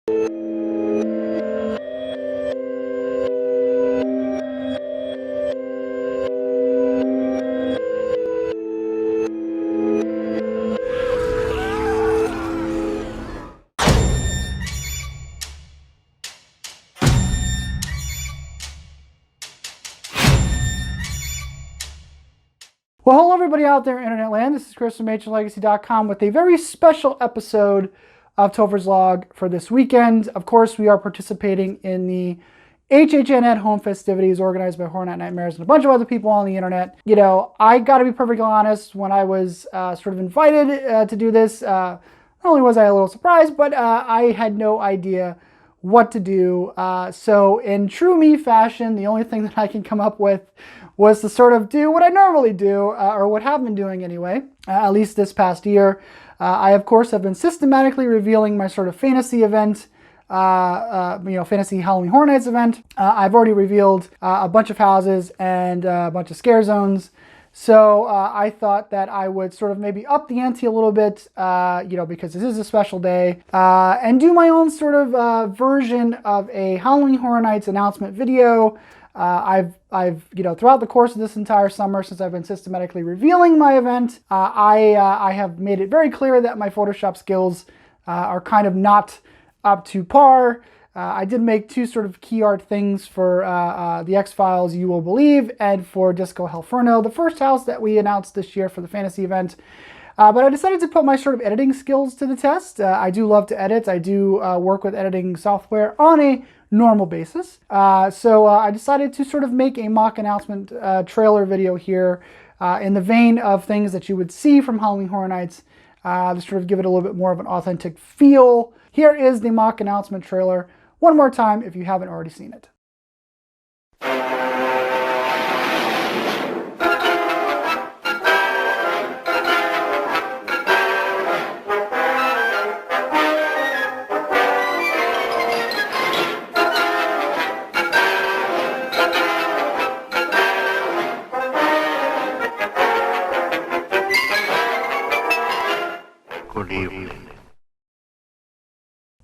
Well, hello everybody out there in internet land. This is Chris from HHNlegacy.com with a very special episode of Topher's Log for this weekend. Of course, we are participating in the HHN at home festivities organized by Horror Night Nightmares and a bunch of other people on the internet. You know, I got to be perfectly honest, when I was sort of invited to do this, not only was I a little surprised, but I had no idea what to do. So in true me fashion, the only thing that I can come up with was to sort of do what I normally do, or what have been doing anyway, at least this past year. I, of course, have been systematically revealing my sort of fantasy event, fantasy Halloween Horror Nights event. I've already revealed a bunch of houses and a bunch of scare zones. So I thought that I would sort of maybe up the ante a little bit, because this is a special day, and do my own sort of version of a Halloween Horror Nights announcement video. I've throughout the course of this entire summer, since I've been systematically revealing my event, I have made it very clear that my Photoshop skills are kind of not up to par. I did make two sort of key art things for the X-Files You Will Believe and for Disco Hellferno, the first house that we announced this year for the fantasy event. But I decided to put my sort of editing skills to the test. I do love to edit. I do work with editing software on a normal basis. So I decided to sort of make a mock announcement trailer video here in the vein of things that you would see from Halloween Horror Nights, to sort of give it a little bit more of an authentic feel. Here is the mock announcement trailer one more time if you haven't already seen it.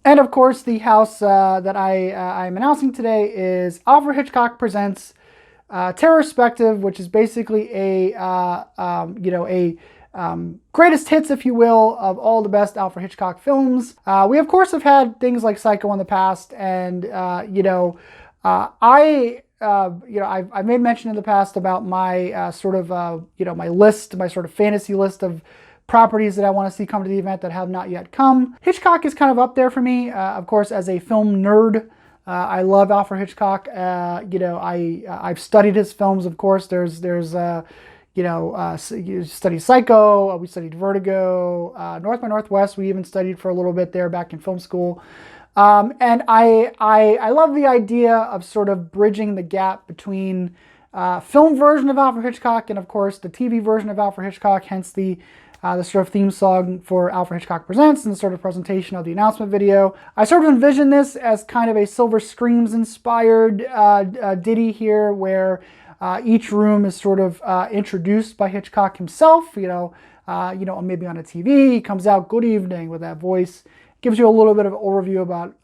And of course, the house that I'm announcing today is Alfred Hitchcock Presents Terrorspective, which is basically a greatest hits, if you will, of all the best Alfred Hitchcock films. We of course have had things like Psycho in the past, and I've made mention in the past about my my list, my sort of fantasy list of properties that I want to see come to the event that have not yet come. Hitchcock is kind of up there for me, of course, as a film nerd. I love Alfred Hitchcock. I've studied his films, of course. You studied Psycho, we studied Vertigo, North by Northwest, we even studied for a little bit there back in film school. And I love the idea of sort of bridging the gap between film version of Alfred Hitchcock and, of course, the TV version of Alfred Hitchcock, hence the sort of theme song for Alfred Hitchcock Presents and the sort of presentation of the announcement video. I sort of envision this as kind of a Silver Screams inspired ditty here, where each room is sort of introduced by Hitchcock himself, maybe on a TV. He comes out, "Good evening," with that voice. Gives you a little bit of an overview about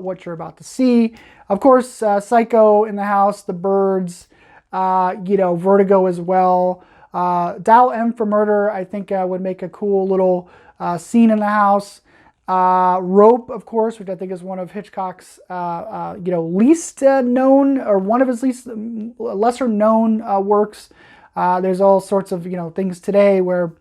what you're about to see. Of course, Psycho in the house, The Birds, Vertigo as well. Dial M for Murder, I think would make a cool little scene in the house. Rope, of course, which I think is one of Hitchcock's, least known, or one of his lesser known works. There's all sorts of, things today where,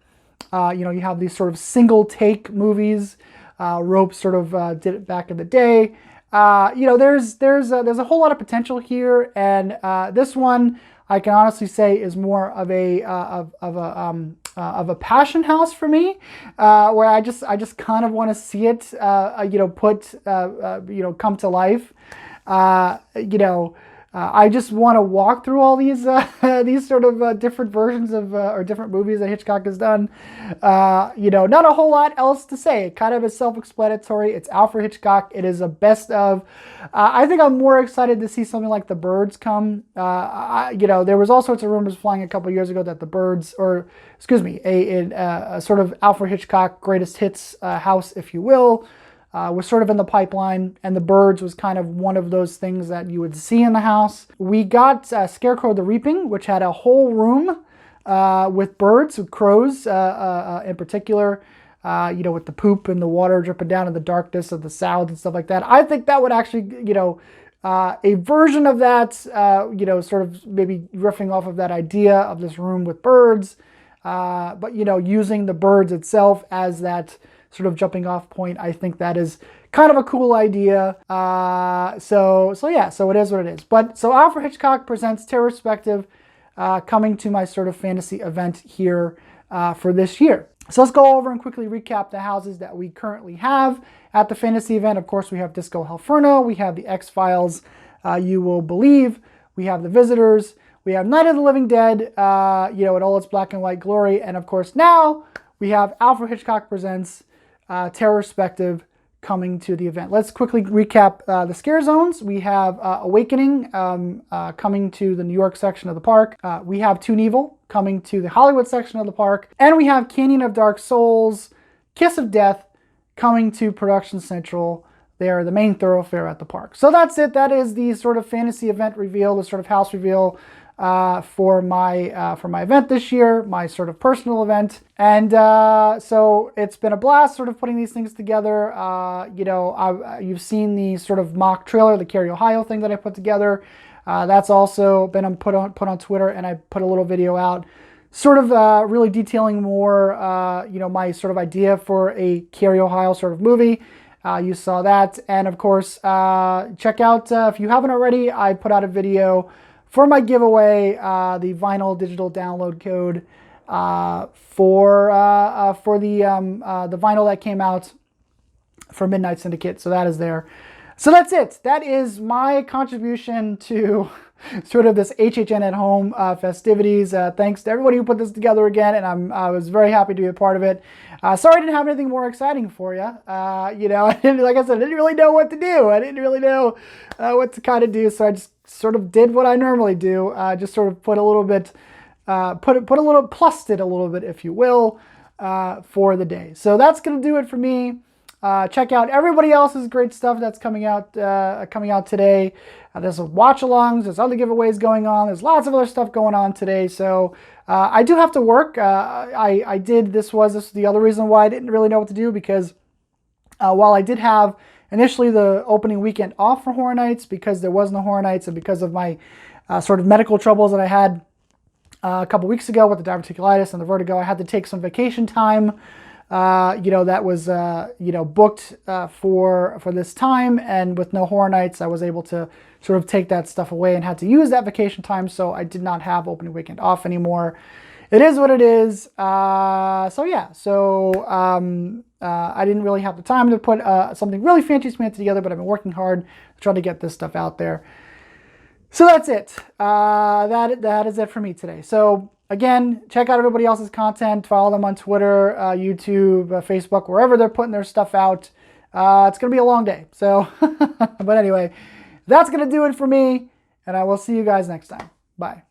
you have these sort of single take movies. Rope sort of did it back in the day. There's a whole lot of potential here, and this one, I can honestly say, is more of a passion house for me, where I just kind of want to see it, come to life. I just want to walk through all these sort of different versions of or different movies that Hitchcock has done. Not a whole lot else to say. It kind of is self-explanatory. It's Alfred Hitchcock. It is a best of. I think I'm more excited to see something like The Birds come. There was all sorts of rumors flying a couple years ago that The Birds, a sort of Alfred Hitchcock greatest hits house, if you will, was sort of in the pipeline, and the birds was kind of one of those things that you would see in the house. We got Scarecrow the Reaping, which had a whole room with birds, with crows in particular, with the poop and the water dripping down in the darkness of the south and stuff like that. I think that would actually, a version of that, sort of maybe riffing off of that idea of this room with birds, but, using the birds itself as that sort of jumping off point. I think that is kind of a cool idea. So it is what it is. But so Alfred Hitchcock Presents Terror Perspective coming to my sort of fantasy event here for this year. So let's go over and quickly recap the houses that we currently have at the fantasy event. Of course, we have Disco Inferno, we have the X-Files, You Will Believe, we have The Visitors, we have Night of the Living Dead, in all its black and white glory, and of course now we have Alfred Hitchcock Presents Terror Perspective coming to the event. Let's quickly recap the scare zones. We have Awakening coming to the New York section of the park. We have Toon Evil coming to the Hollywood section of the park. And we have Canyon of Dark Souls, Kiss of Death coming to Production Central. They are the main thoroughfare at the park. So that's it. That is the sort of fantasy event reveal, the sort of house reveal for my event this year, my sort of personal event. And so it's been a blast sort of putting these things together. You've seen the sort of mock trailer, the Cary, Ohio thing that I put together. That's also been put on Twitter, and I put a little video out sort of really detailing more, my sort of idea for a Cary, Ohio sort of movie. You saw that. And of course, check out, if you haven't already, I put out a video for my giveaway, the vinyl digital download code for the vinyl that came out for Midnight Syndicate. So that is there. So that's it. That is my contribution to sort of this HHN at home festivities. Thanks to everybody who put this together again, and I was very happy to be a part of it. Sorry I didn't have anything more exciting for you. I didn't, like I said, I didn't really know what to do. I didn't really know what to kind of do, so I just sort of did what I normally do. Just sort of put a little bit, plussed it a little bit, if you will, for the day. So that's gonna do it for me. Check out everybody else's great stuff that's coming out today. There's watch-alongs, there's other giveaways going on, there's lots of other stuff going on today. So I do have to work. This was the other reason why I didn't really know what to do, because while I did have initially the opening weekend off for Horror Nights, because there was no Horror Nights and because of my sort of medical troubles that I had a couple weeks ago with the diverticulitis and the vertigo, I had to take some vacation time. That was, booked for this time, and with no Horror Nights, I was able to sort of take that stuff away and had to use that vacation time, so I did not have opening weekend off anymore. It is what it is. I didn't really have the time to put something really fancy together, but I've been working hard to try to get this stuff out there. So that's it. That is it for me today. So again, check out everybody else's content. Follow them on Twitter, YouTube, Facebook, wherever they're putting their stuff out. It's going to be a long day. So, but anyway, that's going to do it for me, and I will see you guys next time. Bye.